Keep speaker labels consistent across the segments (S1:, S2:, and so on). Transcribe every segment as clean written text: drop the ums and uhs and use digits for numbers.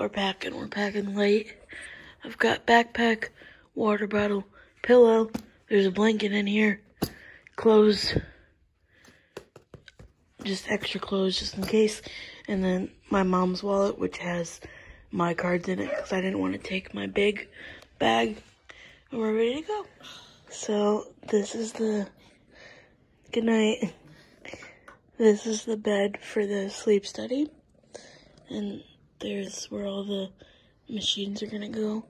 S1: we're packing light. I've got backpack, water bottle, pillow. There's a blanket in here, clothes, just extra clothes just in case. And then my mom's wallet, which has my cards in it because I didn't want to take my big bag. And we're ready to go. So this is the, good night. This is the bed for the sleep study. And there's where all the machines are gonna go.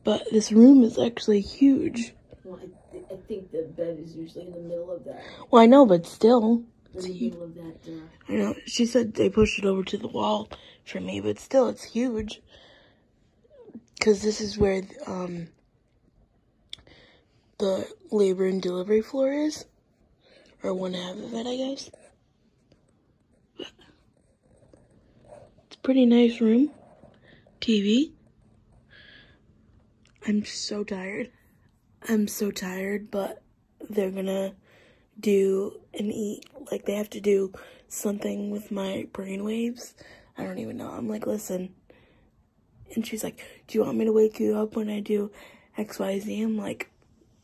S1: But this room is actually huge.
S2: Well, I think the bed is usually in the middle of that.
S1: Well, I know, but still.
S2: In the middle of that.
S1: I know. She said they pushed it over to the wall for me, but still, it's huge. Because this is where the labor and delivery floor is. Or one half of it, I guess. It's a pretty nice room. TV. I'm so tired. I'm so tired, but they're gonna do and eat. Like, they have to do something with my brainwaves. I don't even know. I'm like, listen. And she's like, do you want me to wake you up when I do XYZ? I'm like,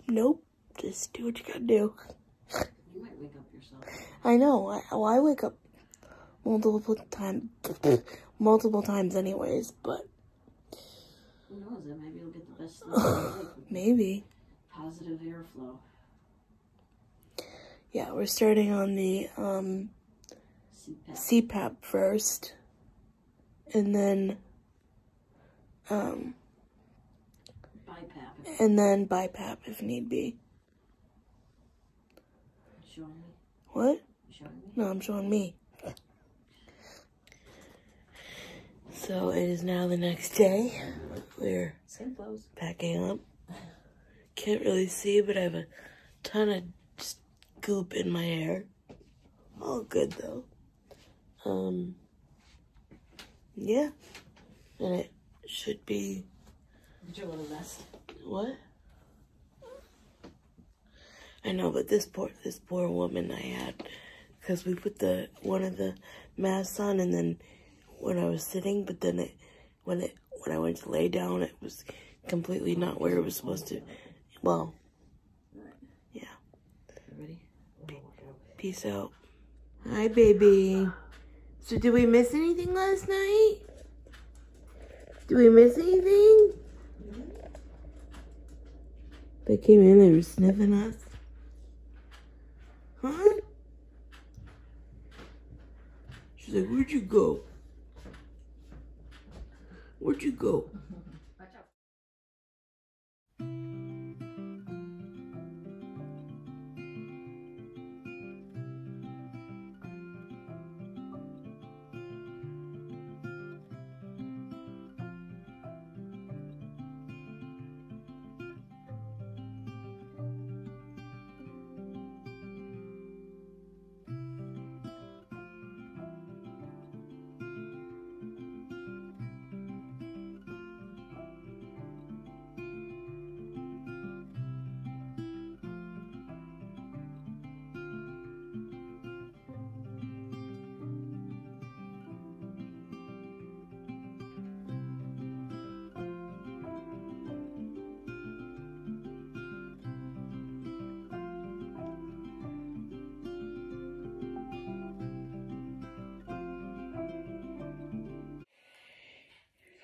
S1: nope. Just do what you gotta do.
S2: You might wake up yourself.
S1: I know. I wake up multiple times anyways, but
S2: who knows? Maybe you'll get the best sleep of your life.
S1: Maybe.
S2: Positive airflow.
S1: Yeah, we're starting on the CPAP first, and then
S2: BiPAP.
S1: and then BiPAP if need be.
S2: Showing me?
S1: What?
S2: You showing me?
S1: No, I'm showing me. So it is now the next day. We're
S2: Same clothes.
S1: packing up. Can't really see, but I have a ton of goop in my hair. All good though. Yeah. And it should be.
S2: Did you want to rest?
S1: What? I know, but this poor woman I had, because we put one of the masks on, and then when I was sitting, but then when I went to lay down, it was completely not where it was supposed to. Well, yeah.
S2: Ready?
S1: Peace out. Hi, baby. So, did we miss anything last night? Did we miss anything? They came in, they were sniffing us. Huh? She's like, where'd you go? Where'd you go?
S2: Watch out.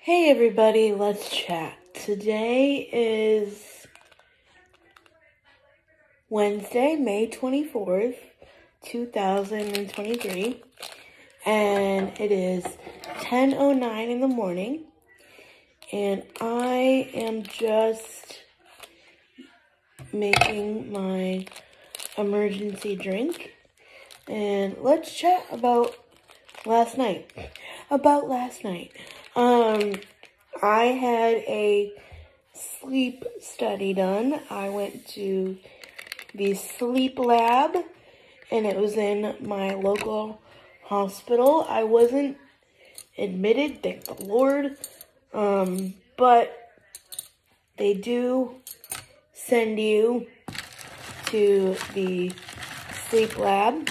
S1: Hey everybody, let's chat. Today is Wednesday, May 24th, 2023, and it is 10:09 in the morning, and I am just making my emergency drink, and let's chat about last night. I had a sleep study done. I went to the sleep lab, and it was in my local hospital. I wasn't admitted, thank the Lord, but they do send you to the sleep lab.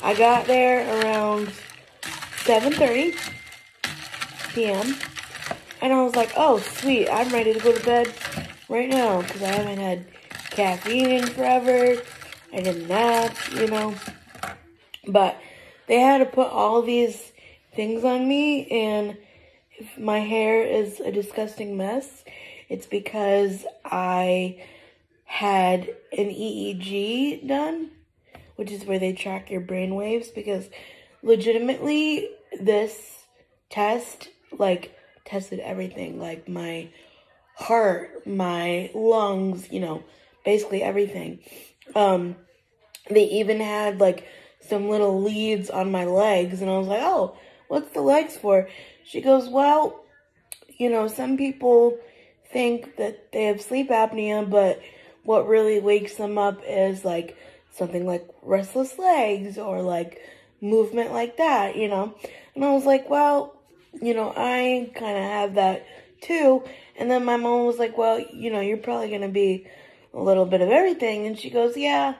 S1: I got there around 7:30 p.m. and I was like, oh, sweet, I'm ready to go to bed right now because I haven't had caffeine in forever. I did nap, you know. But they had to put all these things on me, and if my hair is a disgusting mess, it's because I had an EEG done, which is where they track your brain waves, because legitimately this test, like, tested everything, like my heart, my lungs, you know, basically everything. They even had, like, some little leads on my legs, and I was like, oh, what's the legs for? She goes, well, you know, some people think that they have sleep apnea, but what really wakes them up is, like, something like restless legs or, like, movement like that, you know? And I was like, well, you know, I kind of have that too. And then my mom was like, well, you know, you're probably going to be a little bit of everything. And she goes, yeah,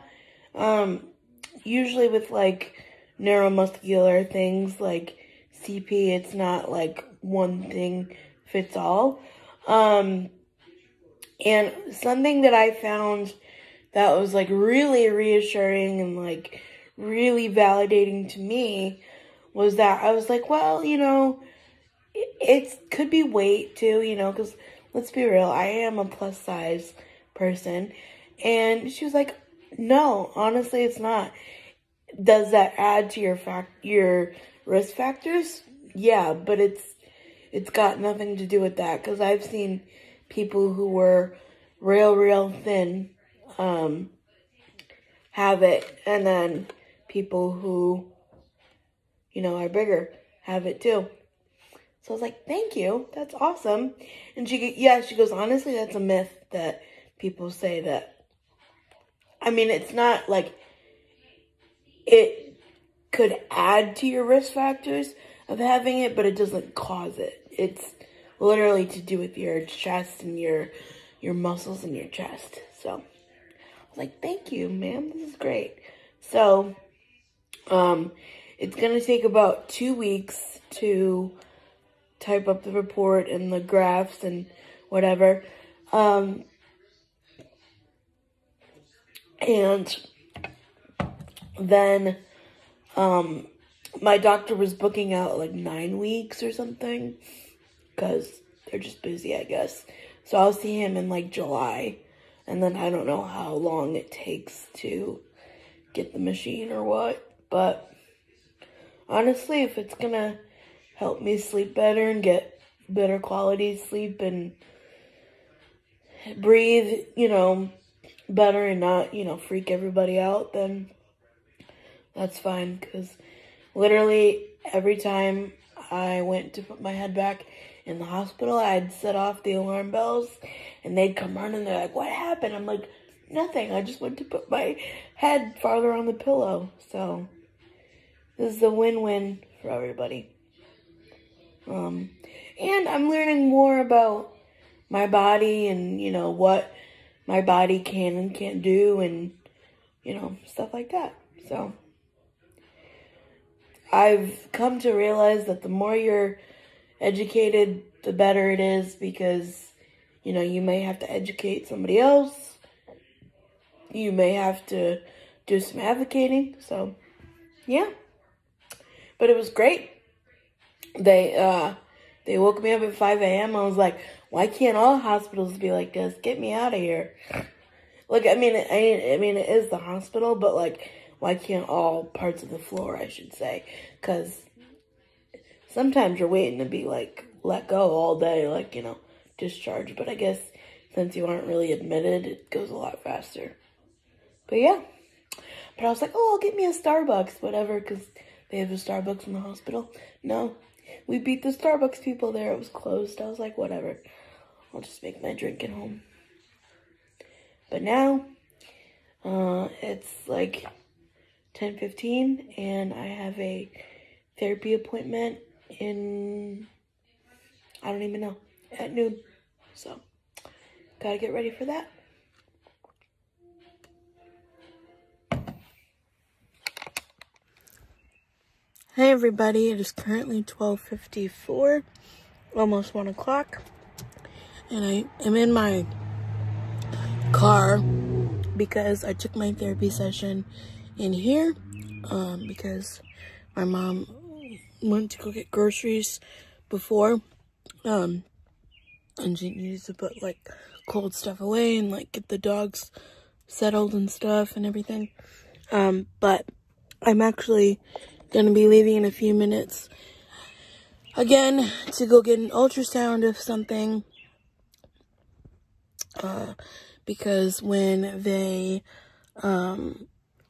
S1: usually with, like, neuromuscular things like CP, it's not, like, one thing fits all. And something that I found that was, like, really reassuring and, like, really validating to me was that I was like, well, you know, it could be weight too, you know, because let's be real, I am a plus size person. And she was like, no, honestly, it's not. Does that add to your risk factors? Yeah, but it's got nothing to do with that, because I've seen people who were real thin have it, and then people who, you know, are bigger have it too. So I was like, thank you, that's awesome. And she goes, honestly, that's a myth that people say that. I mean, it's not like it could add to your risk factors of having it, but it doesn't cause it. It's literally to do with your chest and your muscles in your chest. So I was like, thank you, ma'am, this is great. So it's gonna take about 2 weeks to type up the report and the graphs and whatever. And then my doctor was booking out like 9 weeks or something, because they're just busy, I guess. So I'll see him in like July, and then I don't know how long it takes to get the machine or what, but honestly, if it's gonna help me sleep better and get better quality sleep and breathe, you know, better and not, you know, freak everybody out, then that's fine. Because literally every time I went to put my head back in the hospital, I'd set off the alarm bells and they'd come running. They're like, what happened? I'm like, nothing. I just went to put my head farther on the pillow. So this is a win-win for everybody. And I'm learning more about my body and, you know, what my body can and can't do and, you know, stuff like that. So I've come to realize that the more you're educated, the better it is, because, you know, you may have to educate somebody else. You may have to do some advocating. So, yeah. But it was great. They woke me up at 5 a.m. I was like, why can't all hospitals be like this? Get me out of here. Like, I mean, it is the hospital, but, like, why can't all parts of the floor, I should say? Because sometimes you're waiting to be, like, let go all day, like, you know, discharged. But I guess since you aren't really admitted, it goes a lot faster. But, yeah. But I was like, oh, I'll get me a Starbucks, whatever, because they have a Starbucks in the hospital. No. We beat the Starbucks people there. It was closed. I was like, whatever. I'll just make my drink at home. But now, it's like 10:15, and I have a therapy appointment in, I don't even know, at noon. So, gotta get ready for that. Hey everybody, it is currently 12:54, almost 1 o'clock, and I am in my car because I took my therapy session in here, because my mom went to go get groceries before, and she needs to put, like, cold stuff away and, like, get the dogs settled and stuff and everything, but I'm actually gonna be leaving in a few minutes again to go get an ultrasound of something, because when they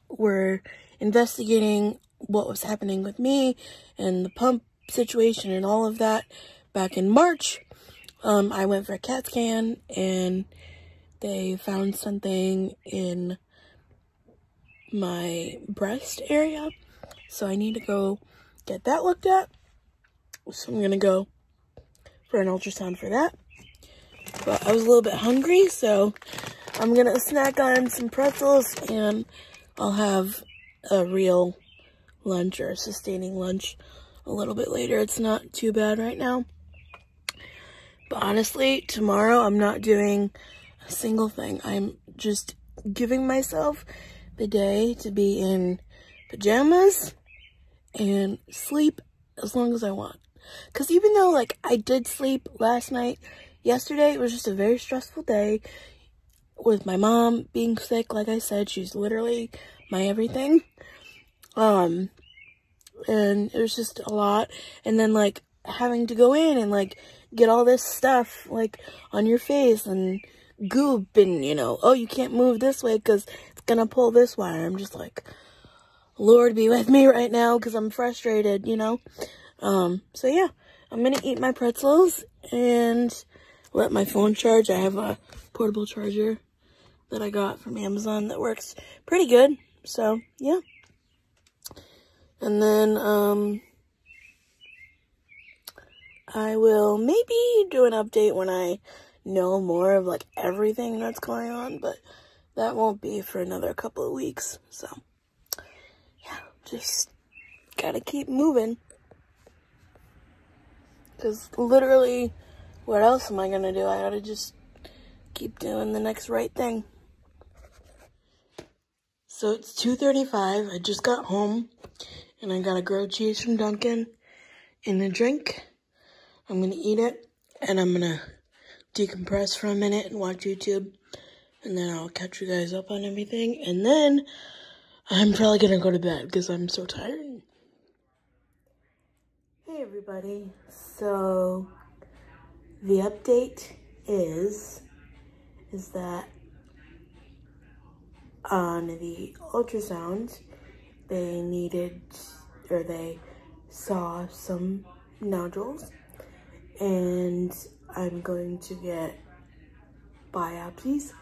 S1: were investigating what was happening with me and the pump situation and all of that back in March, I went for a CAT scan and they found something in my breast area. So I need to go get that looked at. So I'm going to go for an ultrasound for that. But I was a little bit hungry, so I'm going to snack on some pretzels and I'll have a real lunch or a sustaining lunch a little bit later. It's not too bad right now. But honestly, tomorrow I'm not doing a single thing. I'm just giving myself the day to be in pajamas and sleep as long as I want. Because even though, like, I did sleep last night, yesterday, it was just a very stressful day with my mom being sick. Like I said, she's literally my everything. And it was just a lot. And then, like, having to go in and, like, get all this stuff, like, on your face and goop and, you know, oh, you can't move this way because it's gonna pull this wire. I'm just like, Lord be with me right now because I'm frustrated, you know? So yeah, I'm gonna eat my pretzels and let my phone charge. I have a portable charger that I got from Amazon that works pretty good. So yeah. And then, I will maybe do an update when I know more of, like, everything that's going on, but that won't be for another couple of weeks, so yeah, just gotta keep moving, because literally, what else am I gonna do? I gotta just keep doing the next right thing. So it's 2:35, I just got home, and I got a grilled cheese from Dunkin' and a drink. I'm gonna eat it, and I'm gonna decompress for a minute and watch YouTube, and then I'll catch you guys up on everything, and then I'm probably gonna go to bed because I'm so tired. Hey everybody, so the update is that on the ultrasound, they saw some nodules, and I'm going to get biopsies.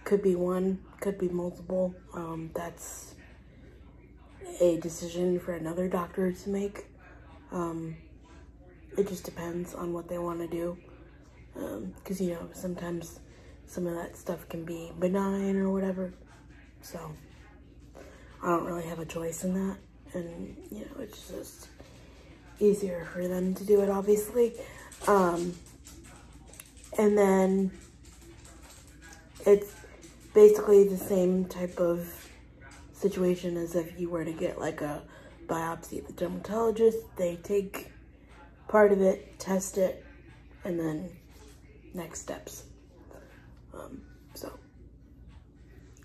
S1: Could be one, could be multiple. That's a decision for another doctor to make. It just depends on what they want to do. Because, you know, sometimes some of that stuff can be benign or whatever. So, I don't really have a choice in that. And, you know, it's just easier for them to do it, obviously. And then it's basically the same type of situation as if you were to get, like, a biopsy at the dermatologist. They take part of it, test it, and then next steps. So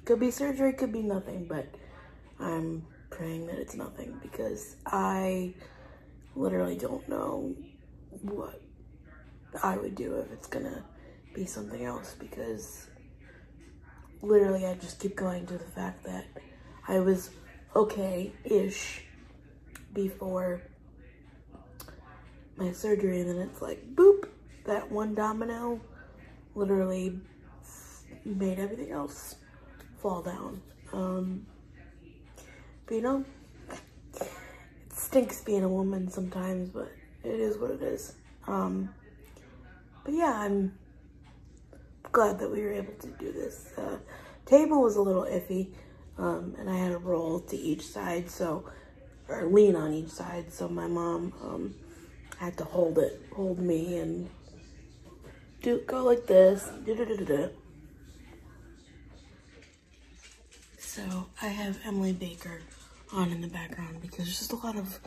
S1: could be surgery, could be nothing, but I'm praying that it's nothing because I literally don't know what I would do if it's gonna be something else, because literally I just keep going to the fact that I was okay-ish before my surgery, and then it's like, boop, that one domino literally made everything else fall down. But you know, it stinks being a woman sometimes, but it is what it is. But yeah, I'm glad that we were able to do this. Table was a little iffy, and I had a roll to each side, so or lean on each side. So my mom had to hold me and go like this. So I have Emily Baker on in the background because there's just a lot of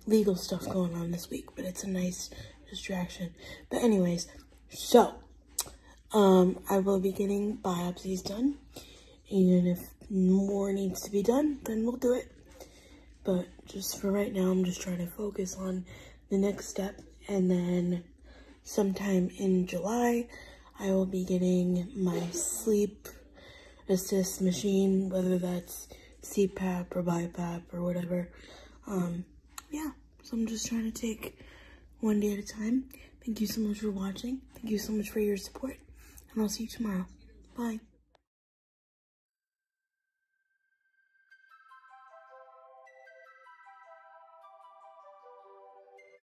S1: legal stuff going on this week, but it's a nice distraction. But anyways, so I will be getting biopsies done, and if more needs to be done, then we'll do it. But just for right now, I'm just trying to focus on the next step, and then sometime in July, I will be getting my sleep assist machine, whether that's CPAP or BiPAP or whatever. Yeah, so I'm just trying to take one day at a time. Thank you so much for watching. Thank you so much for your support, and I'll see you tomorrow. Bye.